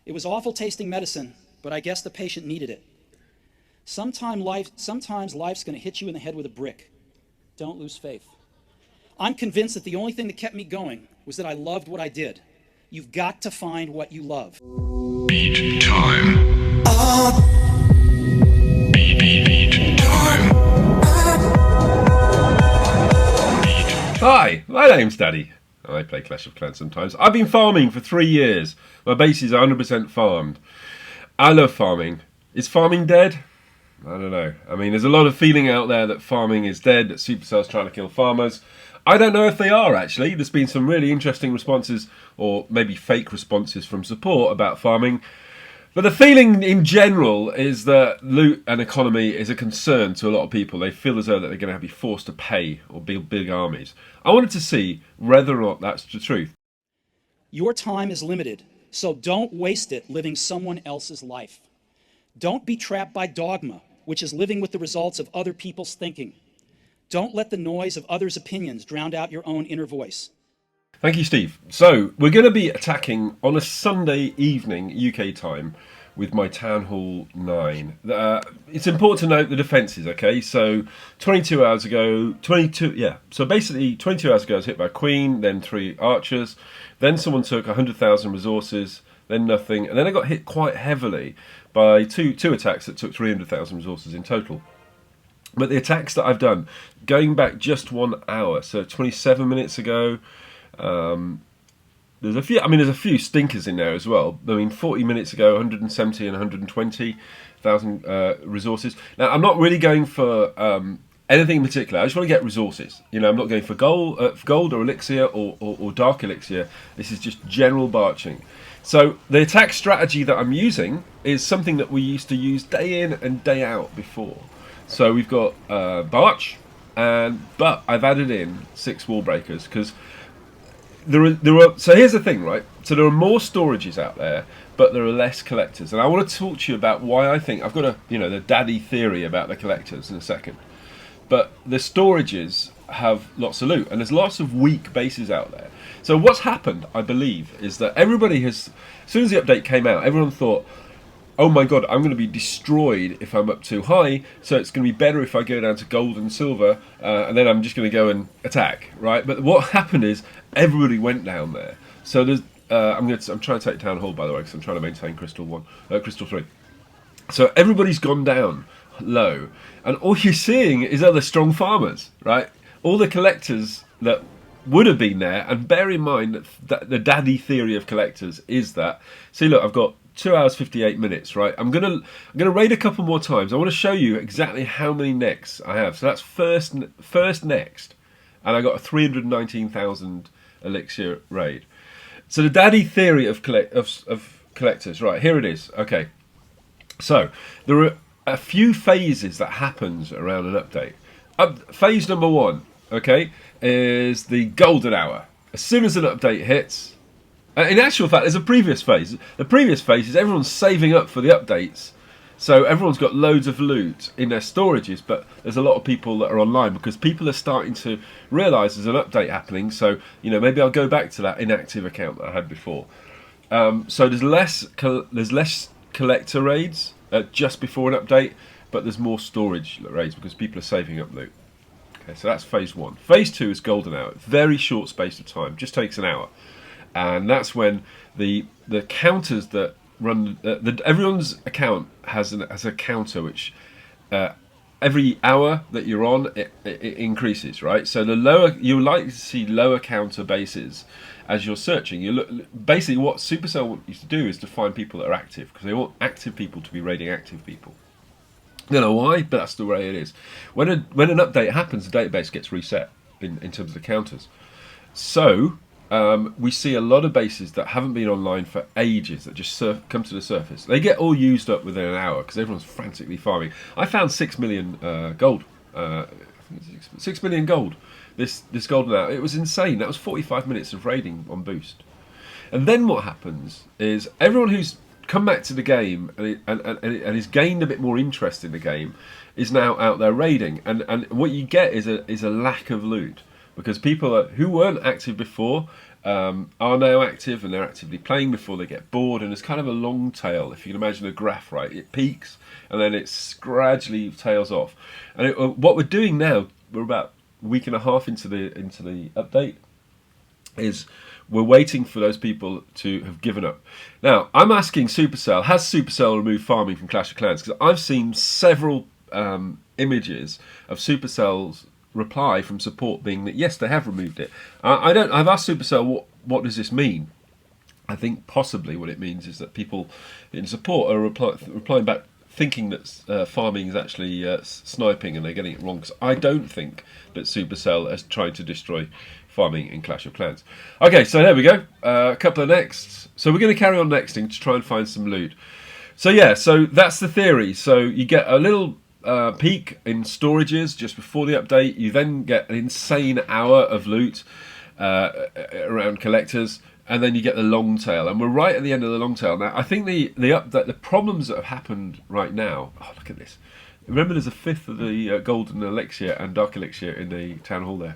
It was awful tasting medicine, but I guess the patient needed it. Sometimes life's going to hit you in the head with a brick. Don't lose faith. I'm convinced that the only thing that kept me going was that I loved what I did. You've got to find what you love. Beat time. Beat time. Hi, my name's Daddy. I play Clash of Clans sometimes. I've been farming for 3 years. My base is 100% farmed. I love farming. Is farming dead? I don't know. I mean, there's a lot of feeling out there that farming is dead, that Supercell's trying to kill farmers. I don't know if they are, actually. There's been some really interesting responses, or maybe fake responses from support about farming. But the feeling in general is that loot and economy is a concern to a lot of people. They feel as though that they're going to be forced to pay or build big armies. I wanted to see whether or not that's the truth. Your time is limited, so don't waste it living someone else's life. Don't be trapped by dogma, which is living with the results of other people's thinking. Don't let the noise of others' opinions drown out your own inner voice. Thank you, Steve. So, we're going to be attacking on a Sunday evening, UK time, with my Town Hall 9. It's important to note the defences, okay? So, 22 hours ago, so basically 22 hours ago I was hit by a Queen, then 3 Archers, then someone took 100,000 resources, then nothing, and then I got hit quite heavily by two attacks that took 300,000 resources in total. But the attacks that I've done, going back just 1 hour, so 27 minutes ago, there's a few stinkers in there as well. I mean, 40 minutes ago, 170 and 120,000 resources. Now, I'm not really going for anything in particular. I just want to get resources. You know, I'm not going for gold or elixir or dark elixir. This is just general barching. So the attack strategy that I'm using is something that we used to use day in and day out before. So we've got barch, but I've added in 6 wall breakers because so here's the thing, right? So there are more storages out there, but there are less collectors. And I want to talk to you about why I think, I've got the daddy theory about the collectors in a second. But the storages have lots of loot, and there's lots of weak bases out there. So what's happened, I believe, is that everybody has, as soon as the update came out, everyone thought, oh my god, I'm going to be destroyed if I'm up too high, so it's going to be better if I go down to gold and silver, and then I'm just going to go and attack, right? But what happened is everybody went down there. So there's, I'm trying to take Town Hall, by the way, because I'm trying to maintain Crystal 3. So everybody's gone down low, and all you're seeing is other strong farmers, right? All the collectors that would have been there, and bear in mind that the daddy theory of collectors is that, see, look, I've got 2 hours 58 minutes, right? I'm gonna raid a couple more times. I want to show you exactly how many necks I have. So that's first next, and I got a 319,000 elixir raid. So the daddy theory of collectors, right? Here it is. Okay, so there are a few phases that happens around an update. Phase number 1, okay, is the golden hour. As soon as an update hits. In actual fact, there's a previous phase. The previous phase is everyone's saving up for the updates. So everyone's got loads of loot in their storages, but there's a lot of people that are online because people are starting to realise there's an update happening. So, maybe I'll go back to that inactive account that I had before. So there's less collector raids just before an update, but there's more storage raids because people are saving up loot. Okay, so that's phase 1. Phase 2 is golden hour. Very short space of time, just takes an hour. And that's when the counters that run everyone's account has a counter which every hour that you're on it increases, right? So the lower you're likely to see lower counter bases as you're searching. Basically what Supercell want you to do is to find people that are active because they want active people to be raiding active people. I don't know why, but that's the way it is. When an update happens, the database gets reset in terms of the counters. So we see a lot of bases that haven't been online for ages that just come to the surface. They get all used up within an hour because everyone's frantically farming. I found 6 million gold. 6 million gold this golden hour. It was insane. That was 45 minutes of raiding on boost. And then what happens is everyone who's come back to the game and has gained a bit more interest in the game is now out there raiding. And what you get is a lack of loot. Because people who weren't active before are now active, and they're actively playing before they get bored, and it's kind of a long tail. If you can imagine a graph, right? It peaks and then it gradually tails off. And what we're doing now, we're about a week and a half into the update, is we're waiting for those people to have given up. Now, I'm asking Supercell, has Supercell removed farming from Clash of Clans? Because I've seen several images of Supercell's reply from support being that yes, they have removed it. I've asked Supercell what does this mean. I think possibly what it means is that people in support are replying back thinking that farming is actually sniping and they're getting it wrong. Because I don't think that Supercell is trying to destroy farming in Clash of Clans. Okay, so there we go. A couple of nexts. So we're going to carry on nexting to try and find some loot. So yeah, so that's the theory. So you get a little peak in storages just before the update. You then get an insane hour of loot around collectors, and then you get the long tail. And we're right at the end of the long tail now. I think the problems that have happened right now. Oh, look at this! Remember, there's a fifth of the golden elixir and dark elixir in the town hall there.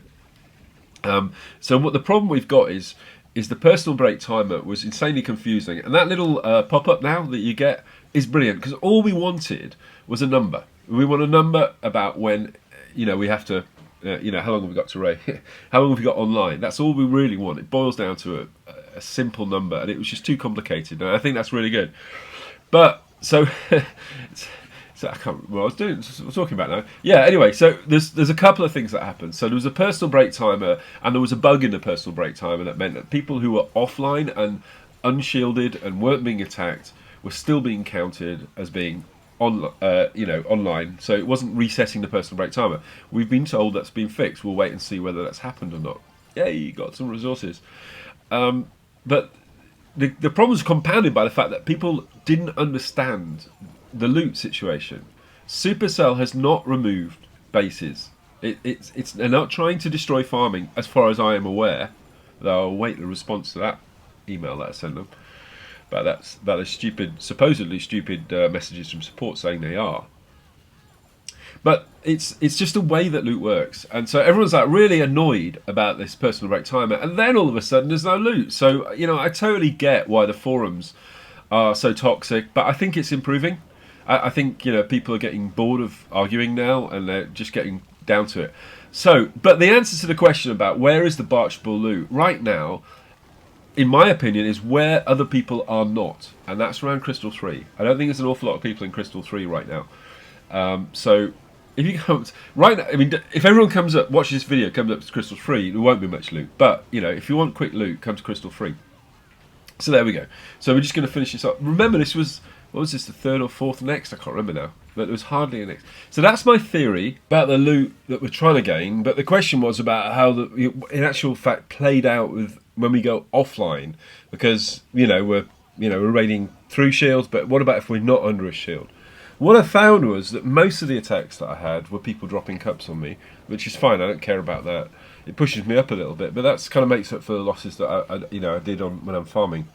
So what the problem we've got is the personal break timer was insanely confusing, and that little pop-up now that you get is brilliant, because all we wanted was a number. We want a number about when, we have to, how long have we got to raid? How long have we got online? That's all we really want. It boils down to a simple number, and it was just too complicated, and I think that's really good. But, so I can't remember what I was talking about now. Yeah, anyway, so there's a couple of things that happened. So there was a personal break timer, and there was a bug in the personal break timer that meant that people who were offline and unshielded and weren't being attacked were still being counted as being online. So it wasn't resetting the personal break timer. We've been told that's been fixed. We'll wait and see whether that's happened or not. Yay, got some resources. But the problem is compounded by the fact that people didn't understand the loot situation. Supercell has not removed bases. They're not trying to destroy farming, as far as I am aware. Though I'll wait the response to that email that I sent them. But that's supposedly stupid messages from support saying they are. But it's just the way that loot works, and so everyone's like really annoyed about this personal break timer, and then all of a sudden there's no loot. So I totally get why the forums are so toxic, but I think it's improving. I think people are getting bored of arguing now, and they're just getting down to it. So, but the answer to the question about where is the Barchbull loot right now, in my opinion, is where other people are not, and that's around Crystal 3. I don't think there's an awful lot of people in Crystal 3 right now. So if you come right now, if everyone comes up, watches this video, comes up to Crystal 3, there won't be much loot. But if you want quick loot, come to Crystal 3. So there we go. So we're just going to finish this up. Remember, this was, what was this, the third or fourth next? I can't remember now. But there was hardly a next. So that's my theory about the loot that we're trying to gain. But the question was about how in actual fact played out with when we go offline, because we're raiding through shields. But what about if we're not under a shield? What I found was that most of the attacks that I had were people dropping cups on me, which is fine. I don't care about that. It pushes me up a little bit, but that's kind of makes up for the losses that I did when I'm farming.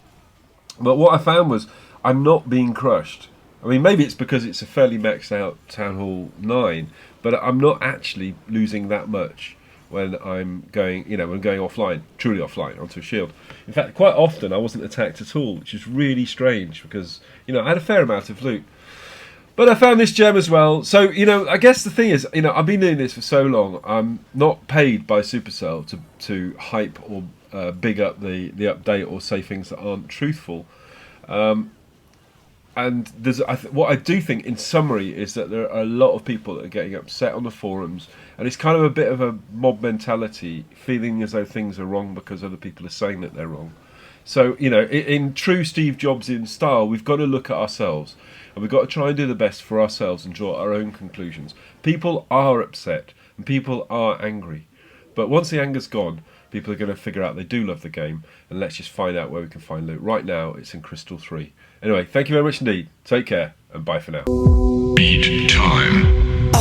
But what I found was I'm not being crushed. Maybe it's because it's a fairly maxed out Town Hall 9, but I'm not actually losing that much when I'm going, when going offline, truly offline, onto a shield. In fact, quite often I wasn't attacked at all, which is really strange because, I had a fair amount of loot. But I found this gem as well. So, I guess the thing is, I've been doing this for so long, I'm not paid by Supercell to hype or big up the update or say things that aren't truthful. And what I do think, in summary, is that there are a lot of people that are getting upset on the forums, and it's kind of a bit of a mob mentality, feeling as though things are wrong because other people are saying that they're wrong. So, in true Steve Jobsian style, we've got to look at ourselves, and we've got to try and do the best for ourselves and draw our own conclusions. People are upset, and people are angry. But once the anger's gone, people are going to figure out they do love the game, and let's just find out where we can find loot. Right now, it's in Crystal 3. Anyway, thank you very much indeed. Take care, and bye for now. Beat time.